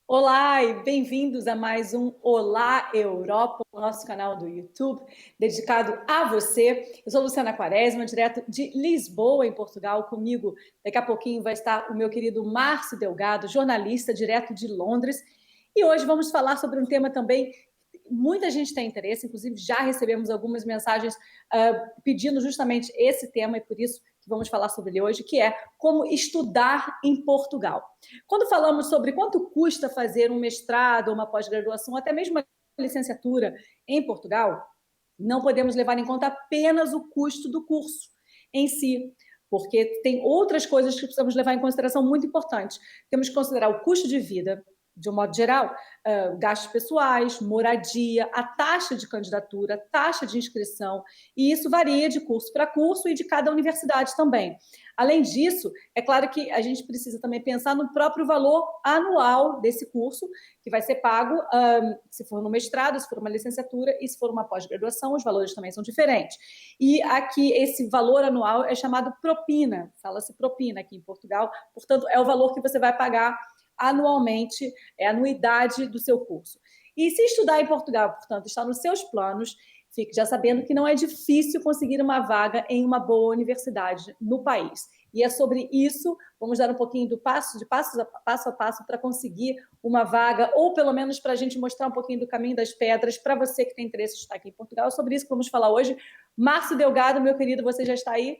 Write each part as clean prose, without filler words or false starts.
Olá e bem-vindos a mais um Olá Europa, o nosso canal do YouTube, dedicado a você. Eu sou Luciana Quaresma, direto de Lisboa, em Portugal. Comigo, daqui a pouquinho, vai estar o meu querido Márcio Delgado, jornalista direto de Londres. E hoje vamos falar sobre um tema também que muita gente tem interesse, inclusive já recebemos algumas mensagens pedindo justamente esse tema, e por isso que vamos falar sobre ele hoje, que é como estudar em Portugal. Quando falamos sobre quanto custa fazer um mestrado, uma pós-graduação, até mesmo uma licenciatura em Portugal, não podemos levar em conta apenas o custo do curso em si, porque tem outras coisas que precisamos levar em consideração muito importantes. Temos que considerar o custo de vida, de um modo geral, gastos pessoais, moradia, a taxa de candidatura, taxa de inscrição, e isso varia de curso para curso e de cada universidade também. Além disso, é claro que a gente precisa também pensar no próprio valor anual desse curso, que vai ser pago se for no mestrado, se for uma licenciatura e se for uma pós-graduação, os valores também são diferentes. E aqui esse valor anual é chamado propina, fala-se propina aqui em Portugal, portanto é o valor que você vai pagar anualmente, é a anuidade do seu curso. E se estudar em Portugal, portanto, está nos seus planos, fique já sabendo que não é difícil conseguir uma vaga em uma boa universidade no país. E é sobre isso, vamos dar um pouquinho do passo a passo para conseguir uma vaga, ou pelo menos para a gente mostrar um pouquinho do caminho das pedras para você que tem interesse em estar aqui em Portugal. É sobre isso que vamos falar hoje. Márcio Delgado, meu querido, você já está aí?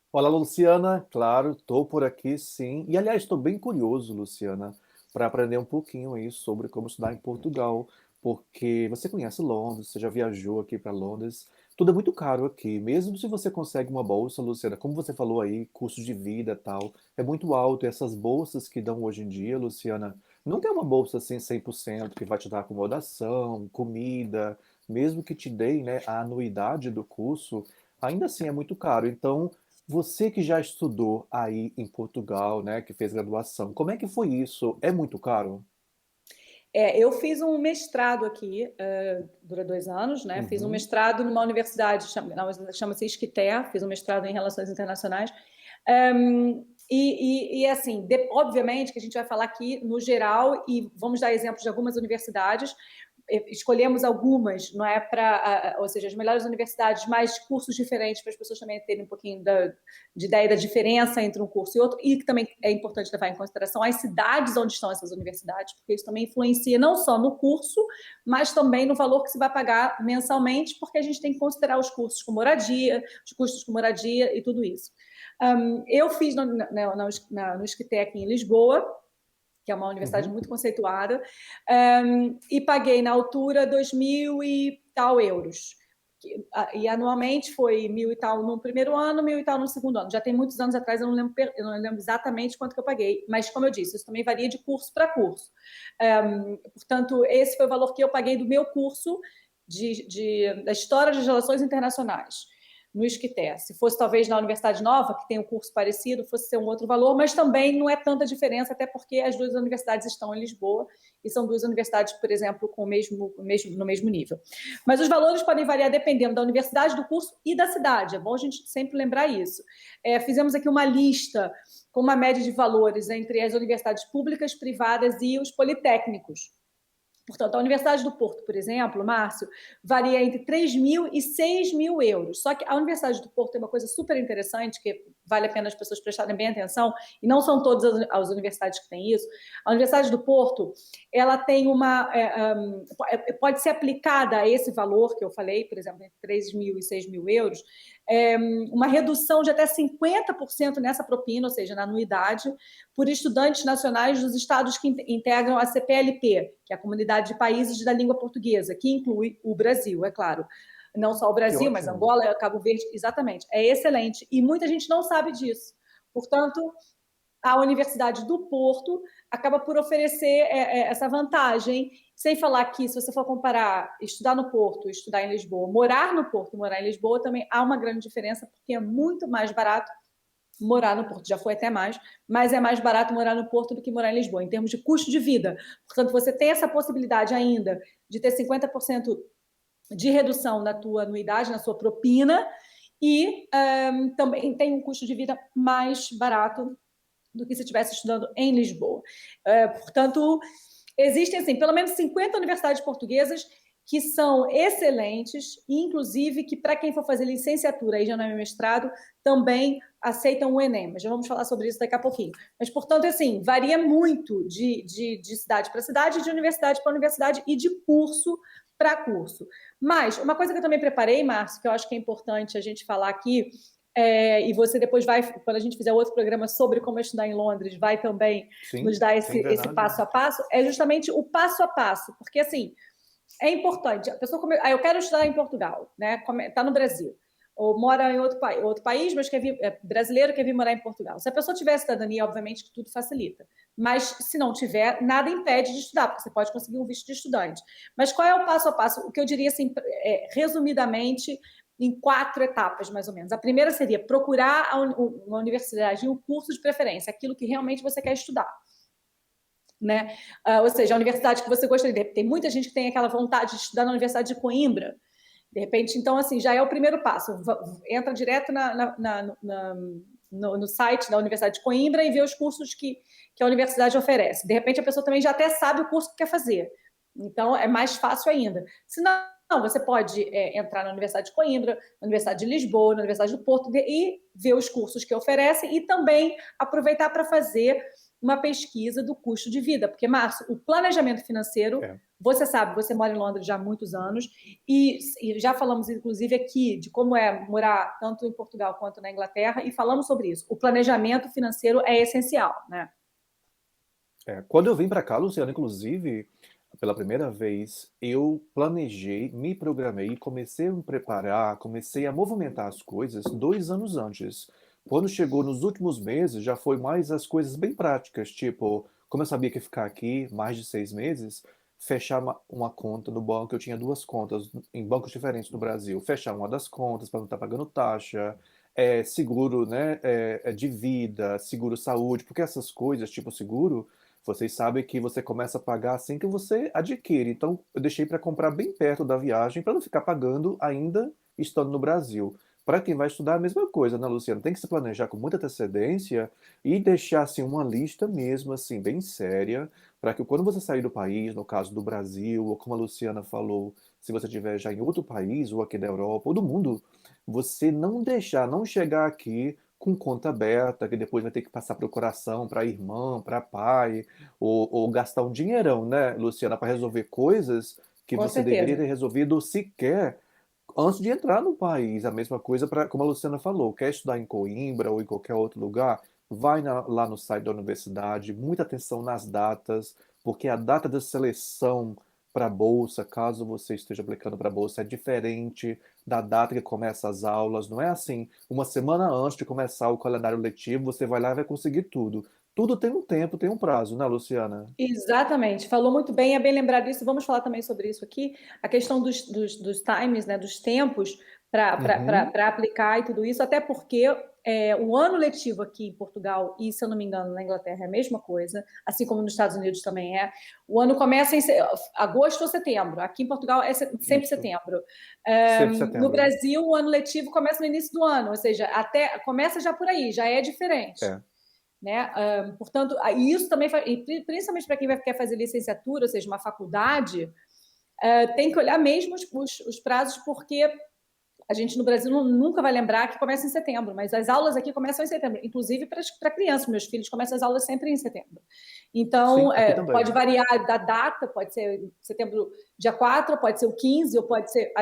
Olá, Luciana. Claro, estou por aqui, sim. E, aliás, estou bem curioso, Luciana, para aprender um pouquinho aí sobre como estudar em Portugal, porque você conhece Londres, você já viajou aqui para Londres. Tudo é muito caro aqui. Mesmo se você consegue uma bolsa, Luciana, como você falou aí, custo de vida e tal, é muito alto. E essas bolsas que dão hoje em dia, Luciana, nunca é uma bolsa assim 100% que vai te dar acomodação, comida, mesmo que te deem, né, a anuidade do curso, ainda assim é muito caro. Então, você que já estudou aí em Portugal, né, que fez graduação, como é que foi isso? É muito caro? Eu fiz um mestrado aqui, dura 2 anos, né? Fiz um Uhum. mestrado numa universidade, chama-se Isqueté, fiz um mestrado em Relações Internacionais. Assim, obviamente que a gente vai falar aqui no geral e vamos dar exemplos de algumas universidades. Escolhemos algumas, não é para, ou seja, as melhores universidades, mais cursos diferentes para as pessoas também terem um pouquinho de ideia da diferença entre um curso e outro, e que também é importante levar em consideração as cidades onde estão essas universidades, porque isso também influencia não só no curso, mas também no valor que se vai pagar mensalmente, porque a gente tem que considerar os cursos com moradia, os custos com moradia e tudo isso. Eu fiz no Isquetec em Lisboa, que é uma universidade Uhum. muito conceituada, e paguei na altura 2.000 e tal euros. E anualmente foi 1.000 e tal no primeiro ano, 1.000 e tal no segundo ano. Já tem muitos anos atrás, eu não lembro exatamente quanto que eu paguei, mas como eu disse, isso também varia de curso para curso. Portanto, esse foi o valor que eu paguei do meu curso da História das Relações Internacionais no Isqueté. Se fosse talvez na Universidade Nova, que tem um curso parecido, fosse ser um outro valor, mas também não é tanta diferença, até porque as duas universidades estão em Lisboa e são duas universidades, por exemplo, no mesmo nível. Mas os valores podem variar dependendo da universidade, do curso e da cidade. É bom a gente sempre lembrar isso. Fizemos aqui uma lista com uma média de valores entre as universidades públicas, privadas e os politécnicos. Portanto, a Universidade do Porto, por exemplo, Márcio, varia entre 3.000 e 6.000 euros. Só que a Universidade do Porto tem uma coisa super interessante, que vale a pena as pessoas prestarem bem atenção, e não são todas as universidades que têm isso. A Universidade do Porto, ela tem pode ser aplicada a esse valor que eu falei, por exemplo, entre 3.000 e 6.000 euros, uma redução de até 50% nessa propina, ou seja, na anuidade, por estudantes nacionais dos estados que integram a CPLP, que é a Comunidade de Países da Língua Portuguesa, que inclui o Brasil, é claro. Não só o Que Brasil, mas ótimo. Angola, Cabo Verde, exatamente. É excelente. E muita gente não sabe disso. Portanto, a Universidade do Porto acaba por oferecer essa vantagem, sem falar que, se você for comparar estudar no Porto, estudar em Lisboa, morar no Porto e morar em Lisboa, também há uma grande diferença, porque é muito mais barato morar no Porto, já foi até mais, mas é mais barato morar no Porto do que morar em Lisboa, em termos de custo de vida. Portanto, você tem essa possibilidade ainda de ter 50% de redução na tua anuidade, na sua propina, e também tem um custo de vida mais barato do que se estivesse estudando em Lisboa. Portanto, existem, assim, pelo menos 50 universidades portuguesas que são excelentes, e inclusive que para quem for fazer licenciatura, aí já não é mestrado, também aceitam o Enem, mas já vamos falar sobre isso daqui a pouquinho. Mas, portanto, assim, varia muito de cidade para cidade, de universidade para universidade e de curso para curso. Mas uma coisa que eu também preparei, Márcio, que eu acho que é importante a gente falar aqui, e você depois vai, quando a gente fizer outro programa sobre como estudar em Londres, vai também nos Sim, dar sim, esse verdade. passo a passo, é justamente o passo a passo, porque assim, é importante. A pessoa eu quero estudar em Portugal, né? Está no Brasil, ou mora em outro país, mas é brasileiro, quer vir morar em Portugal. Se a pessoa tiver cidadania, obviamente que tudo facilita. Mas se não tiver, nada impede de estudar, porque você pode conseguir um visto de estudante. Mas qual é o passo a passo? O que eu diria, assim, resumidamente, em 4 etapas, mais ou menos. A primeira seria procurar uma universidade e um curso de preferência, aquilo que realmente você quer estudar. Né? Ou seja, a universidade que você gostaria. Tem muita gente que tem aquela vontade de estudar na Universidade de Coimbra. De repente, então, assim, já é o primeiro passo. Entra direto no site da Universidade de Coimbra e vê os cursos que a universidade oferece. De repente, a pessoa também já até sabe o curso que quer fazer. Então, é mais fácil ainda. Se não, você pode entrar na Universidade de Coimbra, na Universidade de Lisboa, na Universidade do Porto e ver os cursos que oferecem e também aproveitar para fazer uma pesquisa do custo de vida. Porque, Márcio, o planejamento financeiro, você sabe, você mora em Londres já há muitos anos e já falamos, inclusive, aqui de como é morar tanto em Portugal quanto na Inglaterra e falamos sobre isso. O planejamento financeiro é essencial, né? Quando eu vim para cá, Luciano, inclusive, pela primeira vez, eu planejei, me programei e comecei a me preparar, comecei a movimentar as coisas 2 anos antes. Quando chegou nos últimos meses, já foi mais as coisas bem práticas, tipo, como eu sabia que ia ficar aqui mais de 6 meses, fechar uma conta no banco. Eu tinha 2 contas em bancos diferentes no Brasil. Fechar uma das contas para não estar pagando taxa, seguro, né, de vida, seguro saúde, porque essas coisas, tipo seguro, vocês sabem que você começa a pagar assim que você adquire. Então, eu deixei para comprar bem perto da viagem para não ficar pagando ainda estando no Brasil. Para quem vai estudar, a mesma coisa, né, Luciano? Tem que se planejar com muita antecedência e deixar assim uma lista mesmo assim bem séria para que quando você sair do país, no caso do Brasil, ou como a Luciana falou, se você estiver já em outro país ou aqui da Europa ou do mundo, você não chegar aqui com conta aberta, que depois vai ter que passar para o coração, para irmã, para pai, ou gastar um dinheirão, né, Luciana, para resolver coisas que Com você deveria certeza. ter resolvido sequer antes de entrar no país. A mesma coisa para, como a Luciana falou, quer estudar em Coimbra ou em qualquer outro lugar, vai lá no site da universidade, muita atenção nas datas, porque a data de seleção para a bolsa, caso você esteja aplicando para a bolsa, é diferente da data que começa as aulas. Não é assim, uma semana antes de começar o calendário letivo, você vai lá e vai conseguir tudo. Tudo tem um tempo, tem um prazo, né, Luciana? Exatamente, falou muito bem, é bem lembrado disso. Vamos falar também sobre isso aqui, a questão dos times, né, dos tempos Uhum, para aplicar e tudo isso, até porque o ano letivo aqui em Portugal, e se eu não me engano, na Inglaterra é a mesma coisa, assim como nos Estados Unidos também é. O ano começa em agosto ou setembro, aqui em Portugal é sempre isso. setembro. Sempre No setembro. Brasil, o ano letivo começa no início do ano, ou seja, até começa já por aí, já é diferente. É, Né? Portanto, isso também, principalmente para quem quer fazer licenciatura, ou seja, uma faculdade, tem que olhar mesmo os prazos, porque a gente no Brasil nunca vai lembrar que começa em setembro, mas as aulas aqui começam em setembro, inclusive para crianças. Meus filhos começam as aulas sempre em setembro. Então, sim, aqui pode também. variar da data, pode ser setembro dia 4, pode ser o 15, ou pode ser.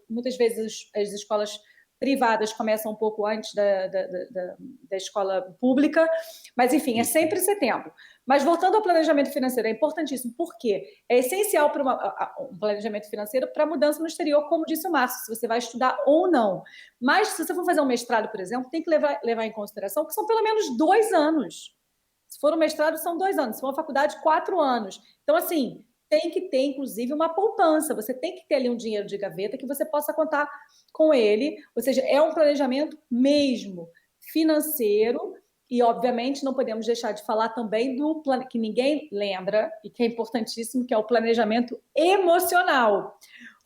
Muitas vezes as escolas privadas começam um pouco antes da escola pública, mas enfim, é Isso. sempre setembro. Mas voltando ao planejamento financeiro, é importantíssimo, porque é essencial para um planejamento financeiro para a mudança no exterior, como disse o Márcio, se você vai estudar ou não. Mas se você for fazer um mestrado, por exemplo, tem que levar em consideração que são pelo menos 2 anos. Se for um mestrado, são 2 anos. Se for uma faculdade, 4 anos. Então, assim, tem que ter, inclusive, uma poupança. Você tem que ter ali um dinheiro de gaveta que você possa contar com ele. Ou seja, é um planejamento mesmo financeiro. E, obviamente, não podemos deixar de falar também do que ninguém lembra e que é importantíssimo, que é o planejamento emocional.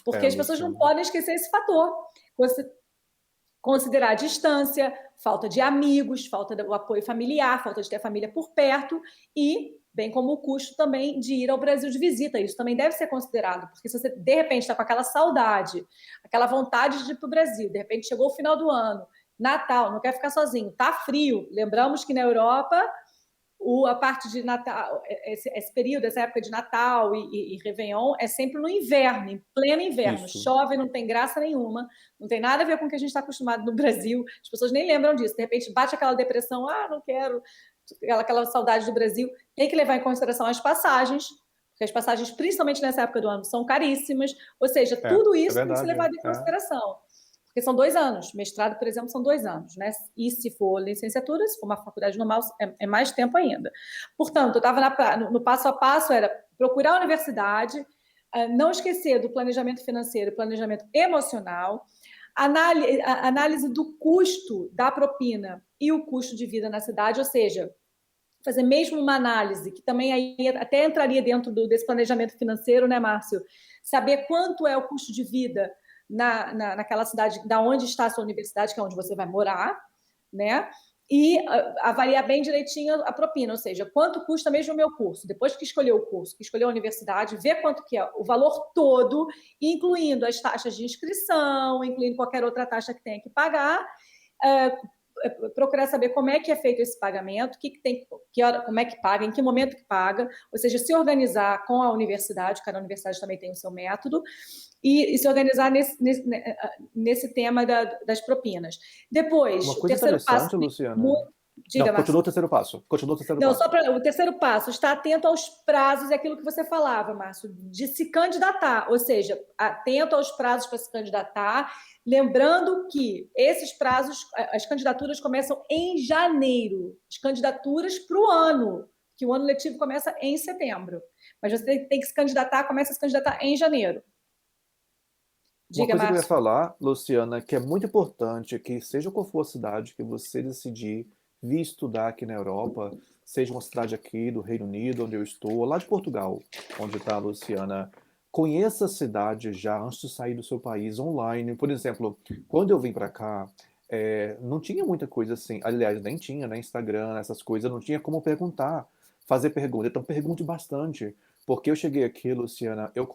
Porque as pessoas não Luciano. podem esquecer esse fator. Você considerar a distância, falta de amigos, falta do apoio familiar, falta de ter a família por perto e, bem como o custo também de ir ao Brasil de visita. Isso também deve ser considerado, porque se você, de repente, está com aquela saudade, aquela vontade de ir para o Brasil, de repente chegou o final do ano, Natal, não quer ficar sozinho, tá frio. Lembramos que na Europa a parte de Natal, esse período, essa época de Natal e Réveillon é sempre no inverno, em pleno inverno. Isso. Chove, não tem graça nenhuma, não tem nada a ver com o que a gente está acostumado no Brasil. As pessoas nem lembram disso. De repente bate aquela depressão, não quero, aquela saudade do Brasil. Tem que levar em consideração as passagens, porque as passagens, principalmente nessa época do ano, são caríssimas. Ou seja, tudo isso tem que ser levado em consideração. Porque são 2 anos. Mestrado, por exemplo, são 2 anos, né? E se for licenciatura, se for uma faculdade normal, é mais tempo ainda. Portanto, eu estava no passo a passo, era procurar a universidade, não esquecer do planejamento financeiro e planejamento emocional, análise do custo da propina e o custo de vida na cidade, ou seja, fazer mesmo uma análise, que também aí até entraria dentro desse planejamento financeiro, né, Márcio? Saber quanto é o custo de vida naquela cidade, da onde está a sua universidade, que é onde você vai morar, né? E avaliar bem direitinho a propina, ou seja, quanto custa mesmo o meu curso. Depois que escolheu o curso, que escolheu a universidade, ver quanto que é o valor todo, incluindo as taxas de inscrição, incluindo qualquer outra taxa que tenha que pagar, procurar saber como é que é feito esse pagamento, como é que paga, em que momento que paga, ou seja, se organizar com a universidade, cada universidade também tem o seu método, e se organizar nesse tema das propinas. Depois, uma coisa interessante, Luciana. Diga, não, continua o terceiro passo. Só para o terceiro passo, estar atento aos prazos, é aquilo que você falava, Márcio, de se candidatar, ou seja, atento aos prazos para se candidatar, lembrando que esses prazos, as candidaturas começam em janeiro, as candidaturas para o ano, que o ano letivo começa em setembro, mas você tem que se candidatar, começa a se candidatar em janeiro. Uma coisa que eu ia falar, Luciana, que é muito importante, que seja qual for a cidade que você decidir vir estudar aqui na Europa, seja uma cidade aqui do Reino Unido, onde eu estou, ou lá de Portugal, onde está a Luciana, conheça a cidade já antes de sair do seu país online. Por exemplo, quando eu vim para cá, não tinha muita coisa assim. Aliás, nem tinha, né? Instagram, essas coisas, não tinha como perguntar, fazer pergunta. Então, pergunte bastante. Porque eu cheguei aqui, Luciana, eu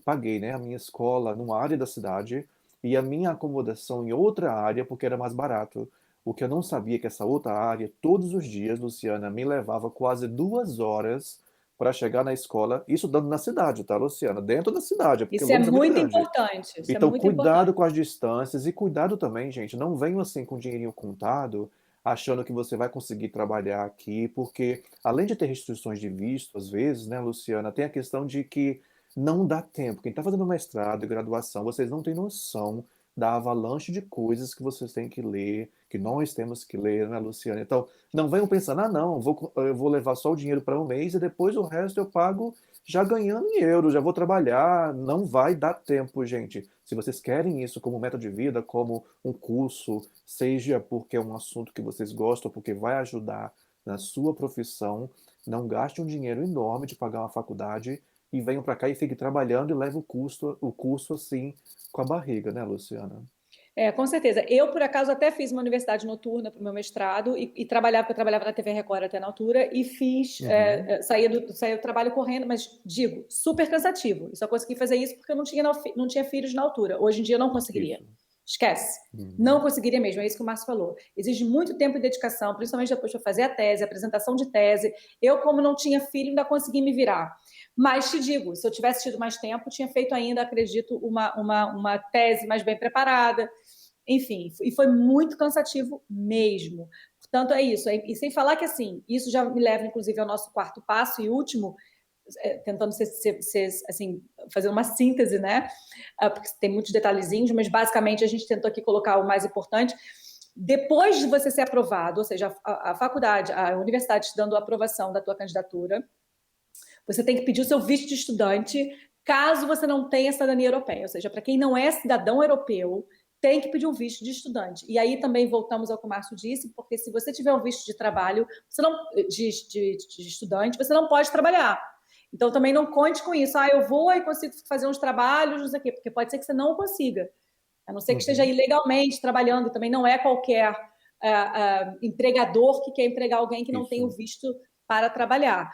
paguei, né, a minha escola numa área da cidade e a minha acomodação em outra área porque era mais barato. O que eu não sabia é que essa outra área, todos os dias, Luciana, me levava quase 2 horas para chegar na escola, isso dando na cidade, tá, Luciana? Dentro da cidade, porque isso é Londres é muito muito grande. importante. Então, cuidado com as distâncias e cuidado também, gente. Não venham assim com dinheirinho contado, achando que você vai conseguir trabalhar aqui, porque além de ter restrições de visto, às vezes, né, Luciana, tem a questão de que não dá tempo. Quem está fazendo mestrado e graduação, vocês não têm noção da avalanche de coisas que vocês têm que ler, que nós temos que ler, né, Luciana? Então, não venham pensando, não, eu vou levar só o dinheiro para um mês e depois o resto eu pago já ganhando em euros, já vou trabalhar. Não vai dar tempo, gente. Se vocês querem isso como meta de vida, como um curso, seja porque é um assunto que vocês gostam, porque vai ajudar na sua profissão, não gaste um dinheiro enorme de pagar uma faculdade e venham para cá e fiquem trabalhando e levem o curso assim com a barriga, né, Luciana? Com certeza. Eu, por acaso, até fiz uma universidade noturna para o meu mestrado e trabalhava, porque eu trabalhava na TV Record até na altura, e saía do trabalho correndo, mas digo, super cansativo. Eu só consegui fazer isso porque eu não tinha filhos na altura. Hoje em dia eu não conseguiria. Isso. Esquece. Não conseguiria mesmo, é isso que o Márcio falou. Exige muito tempo e dedicação, principalmente depois de eu fazer a tese, a apresentação de tese. Eu, como não tinha filho, ainda consegui me virar. Mas te digo, se eu tivesse tido mais tempo, tinha feito ainda, acredito, uma tese mais bem preparada. Enfim, e foi muito cansativo mesmo. Portanto, é isso. E sem falar que, assim, isso já me leva, inclusive, ao nosso quarto passo e último, tentando assim, fazer uma síntese, né? Porque tem muitos detalhezinhos, mas basicamente a gente tentou aqui colocar o mais importante. Depois de você ser aprovado, ou seja, a faculdade, a universidade te dando a aprovação da tua candidatura, você tem que pedir o seu visto de estudante, caso você não tenha cidadania europeia. Ou seja, para quem não é cidadão europeu, tem que pedir um visto de estudante. E aí também voltamos ao que o Márcio disse, porque se você tiver um visto de trabalho, de estudante, você não pode trabalhar. Então também não conte com isso. Eu vou e consigo fazer uns trabalhos, não sei o quê, porque pode ser que você não consiga. A não ser que esteja ilegalmente trabalhando, também não é qualquer empregador que quer empregar alguém que não tem o Isso. visto para trabalhar.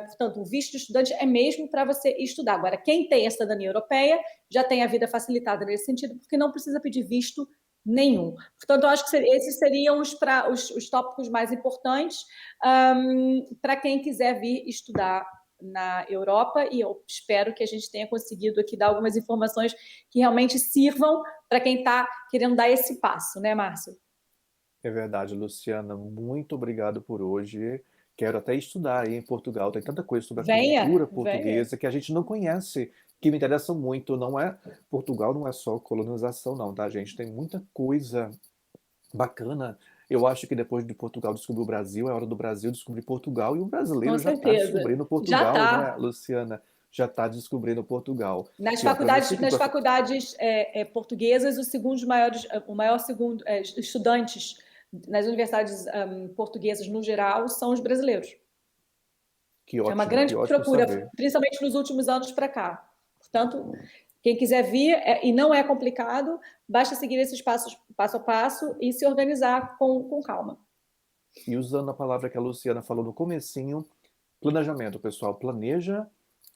Portanto, o visto de estudante é mesmo para você estudar. Agora, quem tem a cidadania europeia já tem a vida facilitada nesse sentido, porque não precisa pedir visto nenhum. Portanto, eu acho que esses seriam os tópicos mais importantes para quem quiser vir estudar na Europa, e eu espero que a gente tenha conseguido aqui dar algumas informações que realmente sirvam para quem está querendo dar esse passo, né, Márcio? É verdade, Luciana. Muito obrigado por hoje. Quero até estudar aí em Portugal. Tem tanta coisa sobre a Venha, cultura venha. portuguesa que a gente não conhece, que me interessa muito. Não é Portugal não é só colonização, não, tá, gente? Tem muita coisa bacana. Eu acho que depois de Portugal descobrir o Brasil, é hora do Brasil descobrir Portugal e o Com brasileiro já está certeza. descobrindo Já Portugal, né, está. Luciana? Já está descobrindo Portugal. Nas E ó, para você faculdades, que nas gosta. faculdades portuguesas, o maior segundo estudantes nas universidades portuguesas no geral são os brasileiros. É uma Que grande ótimo procura, saber. principalmente nos últimos anos para cá. Portanto, quem quiser vir, e não é complicado, basta seguir esses passos passo a passo e se organizar com calma. E usando a palavra que a Luciana falou no comecinho, planejamento, pessoal. Planeja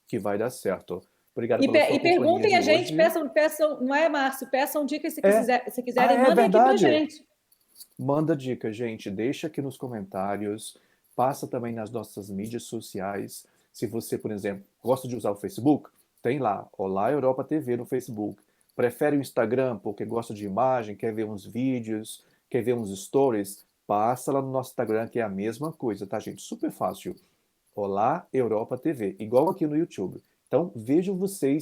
que vai dar certo. Obrigado pela sua E companhia perguntem de a gente, hoje. não é, Márcio? Peçam dicas É, se quiserem, é mandem aqui para verdade. gente. Manda dica, gente. Deixa aqui nos comentários. Passa também nas nossas mídias sociais. Se você, por exemplo, gosta de usar o Facebook, tem lá, Olá Europa TV no Facebook. Prefere o Instagram porque gosta de imagem, quer ver uns vídeos, quer ver uns stories, passa lá no nosso Instagram que é a mesma coisa, tá, gente? Super fácil. Olá Europa TV, igual aqui no YouTube. Então, vejo você,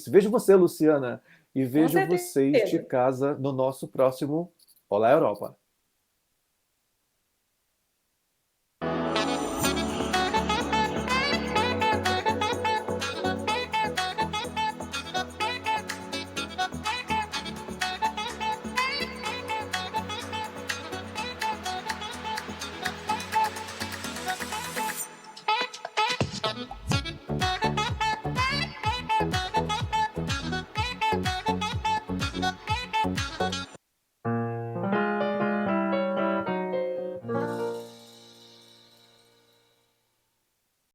Luciana, e Com vejo vocês de certeza. casa no nosso próximo Olá Europa.